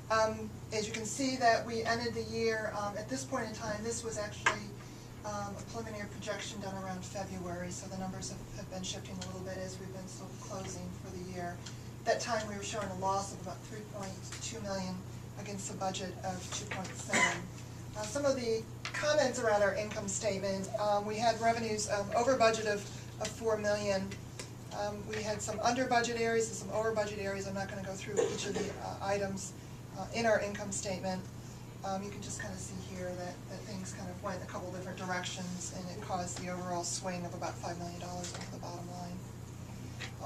As you can see that we ended the year, at this point in time, this was actually a preliminary projection done around February, so the numbers have been shifting a little bit as we've been still closing for the year. At that time, we were showing a loss of about $3.2 million against a budget of $2.7. Some of the comments around our income statement, we had revenues over budget of $4 million. We had some under budget areas and some over budget areas. I'm not going to go through each of the items in our income statement. You can just kind of see here that things kind of went a couple different directions, and it caused the overall swing of about $5 million into the bottom line.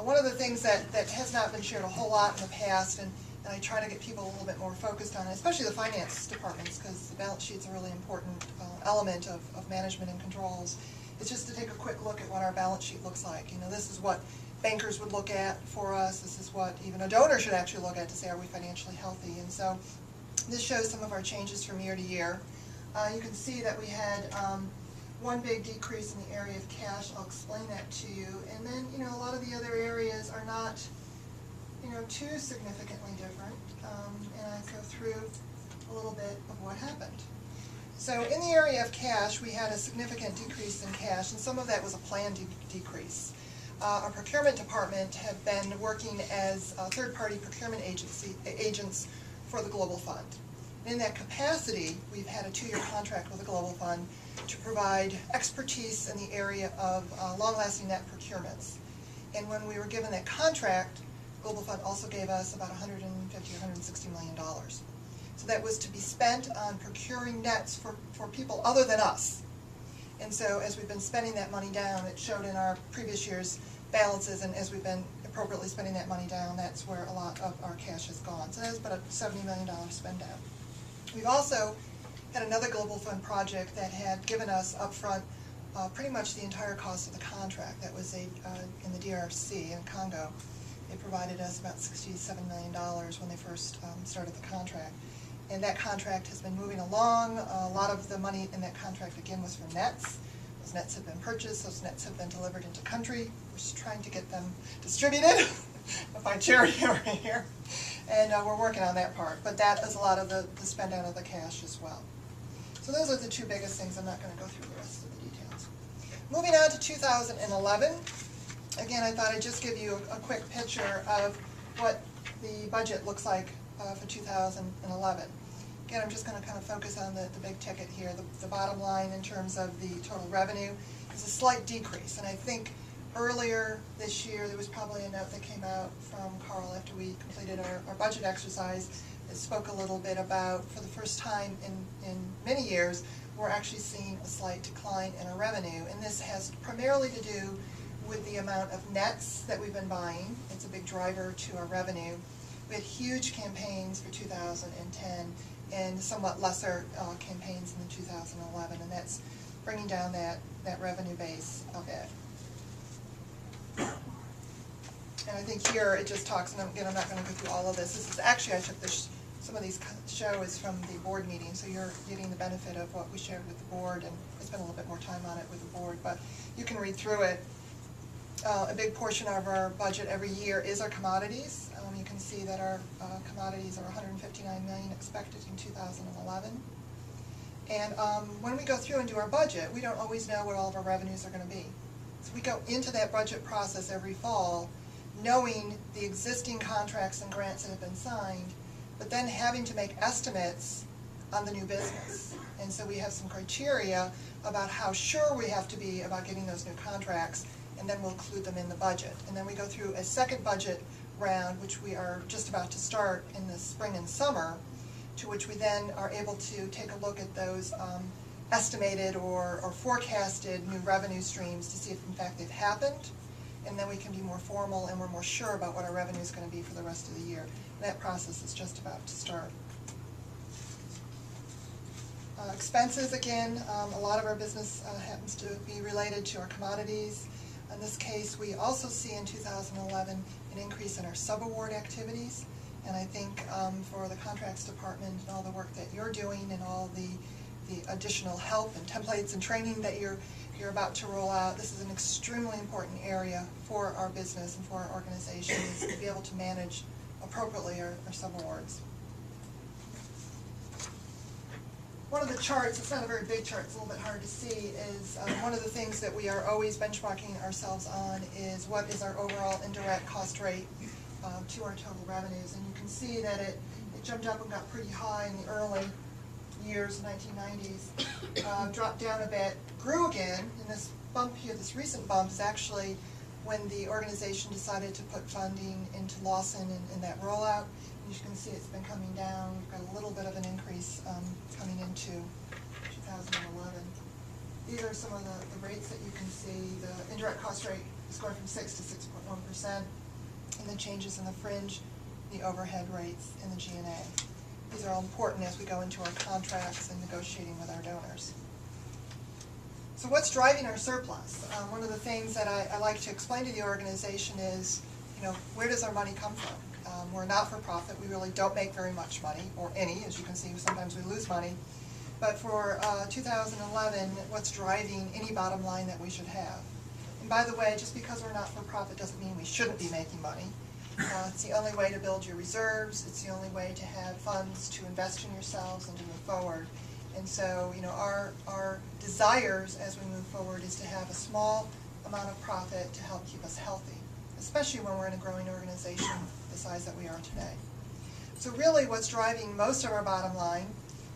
One of the things that has not been shared a whole lot in the past, and I try to get people a little bit more focused on it, especially the finance departments, because the balance sheet's a really important element of management and controls. It's just to take a quick look at what our balance sheet looks like. You know, this is what bankers would look at for us. This is what even a donor should actually look at to say, are we financially healthy? And so this shows some of our changes from year to year. You can see that we had one big decrease in the area of cash. I'll explain that to you. And then, you know, a lot of the other areas are not, you know, too significantly different. And I go through a little bit of what happened. So in the area of cash, we had a significant decrease in cash, and some of that was a planned decrease. Our procurement department have been working as third-party procurement agents for the Global Fund. In that capacity, we've had a 2-year contract with the Global Fund to provide expertise in the area of long-lasting net procurements. And when we were given that contract, Global Fund also gave us about $150 or $160 million. So that was to be spent on procuring nets for people other than us. And so as we've been spending that money down, it showed in our previous year's balances, and as we've been appropriately spending that money down, that's where a lot of our cash has gone. So that's about a $70 million spend down. We've also had another Global Fund project that had given us upfront pretty much the entire cost of the contract. That was in the DRC in Congo. They provided us about $67 million when they first started the contract. And that contract has been moving along. A lot of the money in that contract, again, was for nets. Those nets have been purchased. Those nets have been delivered into country. We're just trying to get them distributed by charity over here. And we're working on that part. But that is a lot of the spend out of the cash as well. So those are the two biggest things. I'm not going to go through the rest of the details. Moving on to 2011. Again, I thought I'd just give you a quick picture of what the budget looks like for 2011. Again, I'm just going to kind of focus on the big ticket here. The bottom line in terms of the total revenue is a slight decrease. And I think earlier this year there was probably a note that came out from Carl after we completed our budget exercise that spoke a little bit about, for the first time in many years, we're actually seeing a slight decline in our revenue. And this has primarily to do with the amount of nets that we've been buying. It's a big driver to our revenue. We had huge campaigns for 2010 and somewhat lesser campaigns in 2011, and that's bringing down that revenue base a bit. And I think here it just talks, and again, I'm not going to go through all of this. This is actually, I took some of these shows from the board meeting, so you're getting the benefit of what we shared with the board, and I spent a little bit more time on it with the board, but you can read through it. A big portion of our budget every year is our commodities. You can see that our commodities are $159 million expected in 2011. And when we go through and do our budget, we don't always know what all of our revenues are going to be. So we go into that budget process every fall knowing the existing contracts and grants that have been signed, but then having to make estimates on the new business. And so we have some criteria about how sure we have to be about getting those new contracts, and then we'll include them in the budget. And then we go through a second budget round, which we are just about to start in the spring and summer, to which we then are able to take a look at those estimated or forecasted new revenue streams to see if in fact they've happened, and then we can be more formal and we're more sure about what our revenue is going to be for the rest of the year. And that process is just about to start. Expenses, again, a lot of our business happens to be related to our commodities. In this case, we also see in 2011 an increase in our subaward activities, and I think for the contracts department and all the work that you're doing and all the additional help and templates and training that you're about to roll out, this is an extremely important area for our business and for our organizations to be able to manage appropriately our subawards. one of the charts, it's not a very big chart, it's a little bit hard to see, is one of the things that we are always benchmarking ourselves on is what is our overall indirect cost rate to our total revenues. And you can see that it jumped up and got pretty high in the early years, 1990s, dropped down a bit, grew again, and this bump here, this recent bump, is actually when the organization decided to put funding into Lawson in that rollout. As you can see, it's been coming down. We've got a little bit of an increase coming into 2011. These are some of the rates that you can see. The indirect cost rate is going from 6 to 6.1%, and the changes in the fringe, the overhead rates, and the G&A. These are all important as we go into our contracts and negotiating with our donors. So what's driving our surplus? One of the things that I like to explain to the organization is, where does our money come from? We're not-for-profit. We really don't make very much money, or any. As you can see, sometimes we lose money. But for 2011, what's driving any bottom line that we should have? And by the way, just because we're not-for-profit doesn't mean we shouldn't be making money. It's the only way to build your reserves. It's the only way to have funds to invest in yourselves and to move forward. And so, our desires as we move forward is to have a small amount of profit to help keep us healthy, especially when we're in a growing organization the size that we are today. So really what's driving most of our bottom line,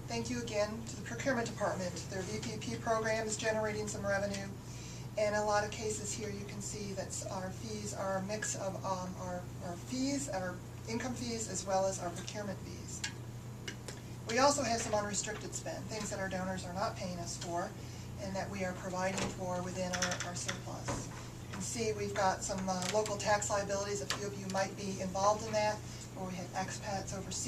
thank you again to the procurement department. Their VPP program is generating some revenue. And in a lot of cases here you can see that our fees are a mix of our fees, our income fees, as well as our procurement fees. We also have some unrestricted spend, things that our donors are not paying us for and that we are providing for within our surplus. You can see we've got some local tax liabilities. A few of you might be involved in that, where we have expats overseas.